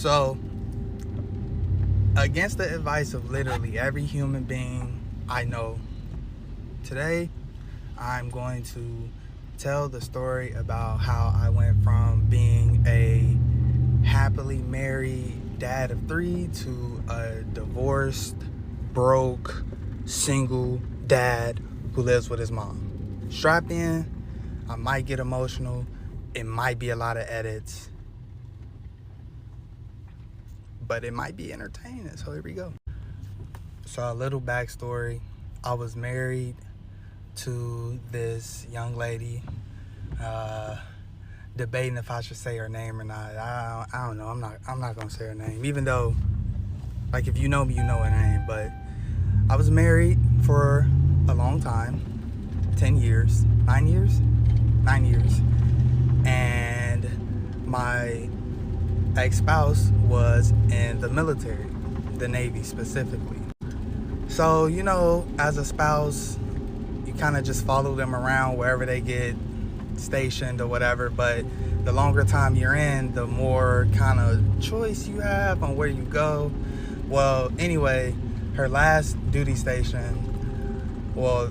So, against the advice of literally every human being I know, today I'm going to tell the story about how I went from being a happily married dad of 3 to a divorced, broke, single dad who lives with his mom. Strap in, I might get emotional, it might be a lot of edits, but it might be entertaining, so here we go. So a little backstory, I was married to this young lady, debating if I should say her name or not. I don't know, I'm not gonna say her name, even though, like, if you know me, you know her name. But I was married for a long time, 9 years, and my ex-spouse was in the military, the Navy specifically. So, you know, as a spouse, you kind of just follow them around wherever they get stationed or whatever, but the longer time you're in, the more kind of choice you have on where you go. Well, anyway, her last duty station, well,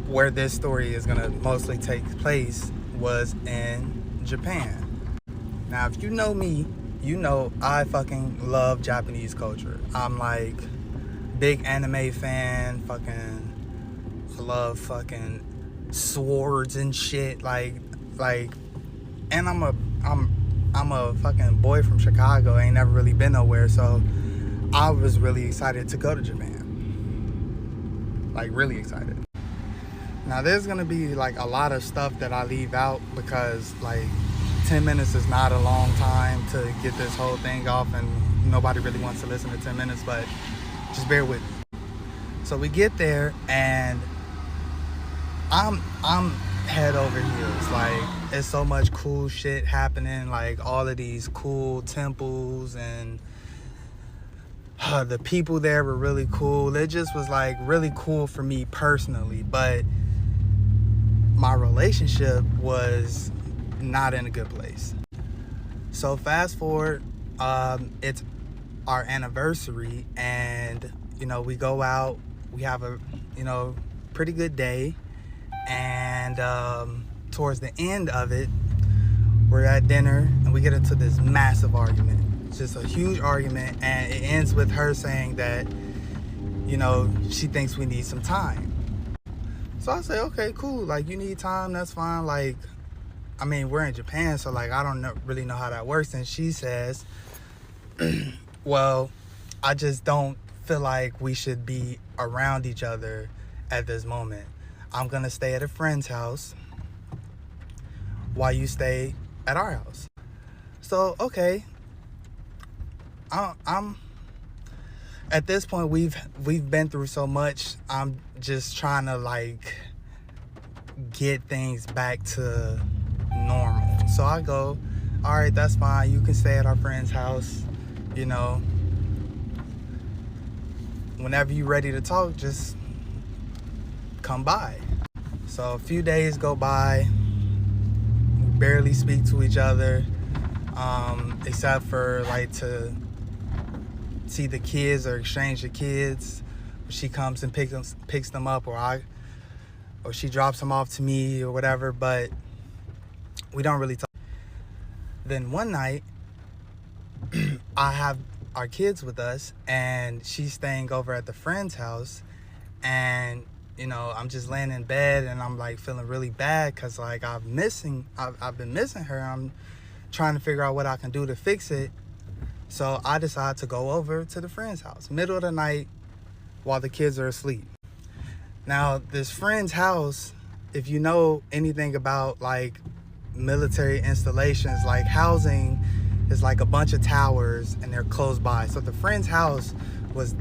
where this story is gonna mostly take place, was in Japan. Now, if you know me, you know I fucking love Japanese culture. I'm like big anime fan, I love fucking swords and shit, like, and I'm a fucking boy from Chicago. I ain't never really been nowhere, so I was really excited to go to Japan. Like, really excited. Now, there's gonna be like a lot of stuff that I leave out because, like, 10 minutes is not a long time to get this whole thing off, and nobody really wants to listen to 10 minutes, but just bear with me. So we get there, and I'm head over heels. Like, it's so much cool shit happening, like all of these cool temples, and the people there were really cool. It just was like really cool for me personally, but my relationship was not in a good place. So fast forward, it's our anniversary, and you know, we go out, we have a, you know, pretty good day, and towards the end of it, we're at dinner and we get into this massive argument. It's just a huge argument, and it ends with her saying that, you know, she thinks we need some time. So I say, okay, cool, like, you need time, that's fine. Like, I mean, we're in Japan, so like, I don't really know how that works. And she says, well, I just don't feel like we should be around each other at this moment. I'm gonna stay at a friend's house while you stay at our house. So, okay, I'm at this point, we've been through so much. I'm just trying to like get things back to normal. So I go, all right, that's fine, you can stay at our friend's house, you know, whenever you're ready to talk, just come by. So a few days go by, we barely speak to each other, except for like to see the kids or exchange the kids. She comes and picks them up, or she drops them off to me or whatever, but we don't really talk. Then one night, I have our kids with us, and she's staying over at the friend's house, and you know, I'm just laying in bed, and I'm like feeling really bad because like I've been missing her. I'm trying to figure out what I can do to fix it. So I decide to go over to the friend's house, middle of the night, while the kids are asleep. Now, this friend's house, if you know anything about like military installations, like housing is like a bunch of towers and they're close by. So the friend's house was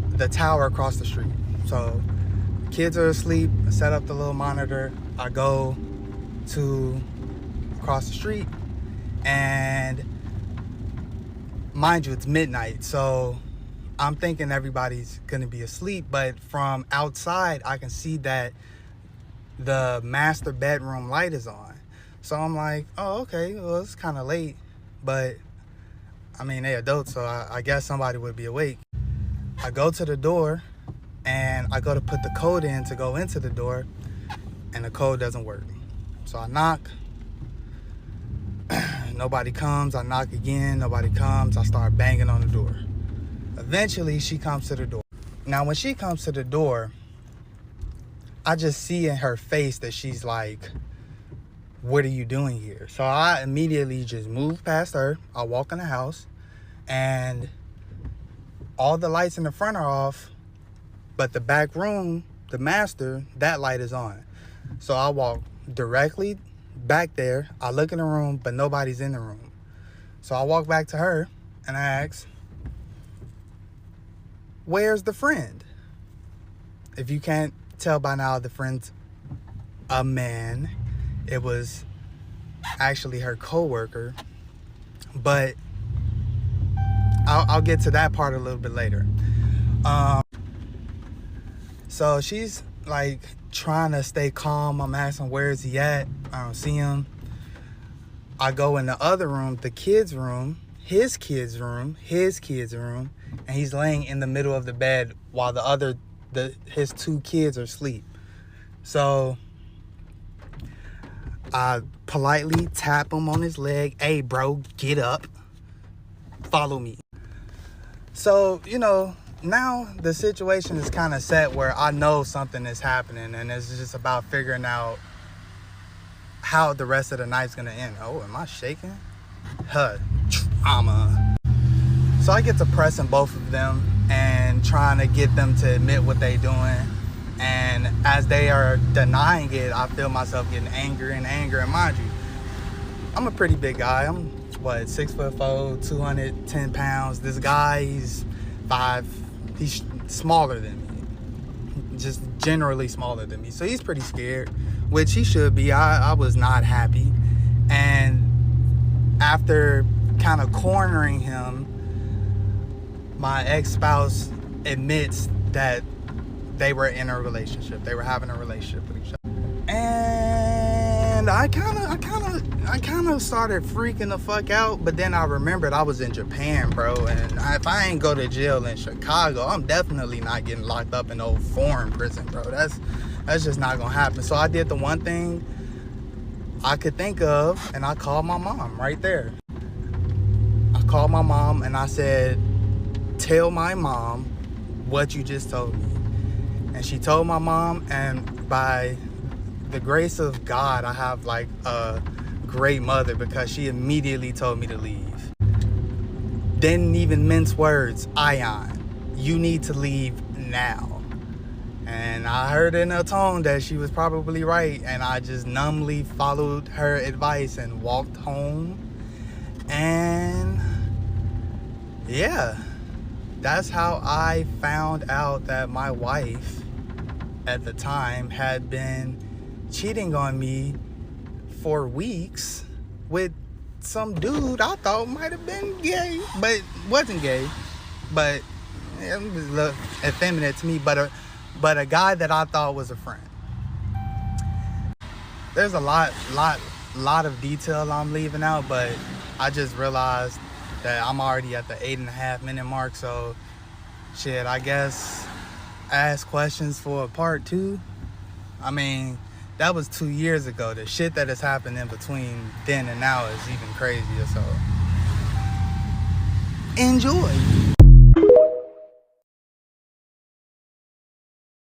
the tower across the street. So kids are asleep, I set up the little monitor, I go to across the street, and mind you, it's midnight, so I'm thinking everybody's gonna be asleep, but from outside I can see that the master bedroom light is on. So I'm like, oh, okay, well, it's kind of late, but I mean, they adults, so I guess somebody would be awake. I go to the door, and I go to put the code in to go into the door, and the code doesn't work. So I knock. Nobody comes. I knock again. Nobody comes. I start banging on the door. Eventually, she comes to the door. Now, when she comes to the door, I just see in her face that she's like, what are you doing here? So I immediately just move past her. I walk in the house, and all the lights in the front are off, but the back room, the master, that light is on. So I walk directly back there. I look in the room, but nobody's in the room. So I walk back to her and I ask, where's the friend? If you can't tell by now, the friend's a man. It was actually her coworker, but I'll get to that part a little bit later. So she's like trying to stay calm. I'm asking, where is he at? I don't see him. I go in the other room, the kids' room, his kids' room, and he's laying in the middle of the bed while his two kids are asleep. So I politely tap him on his leg. Hey, bro, get up. Follow me. So, now the situation is kind of set where I know something is happening, and it's just about figuring out how the rest of the night's going to end. Oh, am I shaking? Trauma. So I get to pressing both of them and trying to get them to admit what they're doing. And as they are denying it, I feel myself getting angrier and angrier. And mind you, I'm a pretty big guy. I'm 6'4", 210 pounds. This guy, he's 5. He's smaller than me, just generally smaller than me. So he's pretty scared, which he should be. I was not happy. And after kind of cornering him, my ex-spouse admits that they were in a relationship. They were having a relationship with each other. And I kind of started freaking the fuck out, but then I remembered I was in Japan, bro, and if I ain't go to jail in Chicago, I'm definitely not getting locked up in no foreign prison, bro. That's just not gonna happen. So I did the one thing I could think of, and I called my mom right there. I called my mom and I said, tell my mom what you just told me. And she told my mom, and by the grace of God, I have like a great mother, because she immediately told me to leave. Didn't even mince words. Ion, you need to leave now. And I heard in her tone that she was probably right, and I just numbly followed her advice and walked home. And yeah, that's how I found out that my wife at the time had been cheating on me for weeks with some dude I thought might have been gay, but wasn't gay. But it was a little effeminate to me, but a guy that I thought was a friend. There's a lot of detail I'm leaving out, but I just realized that I'm already at the 8.5 minute mark, so shit, I guess ask questions for a part 2. I mean, that was 2 years ago. The shit that has happened in between then and now is even crazier, so enjoy.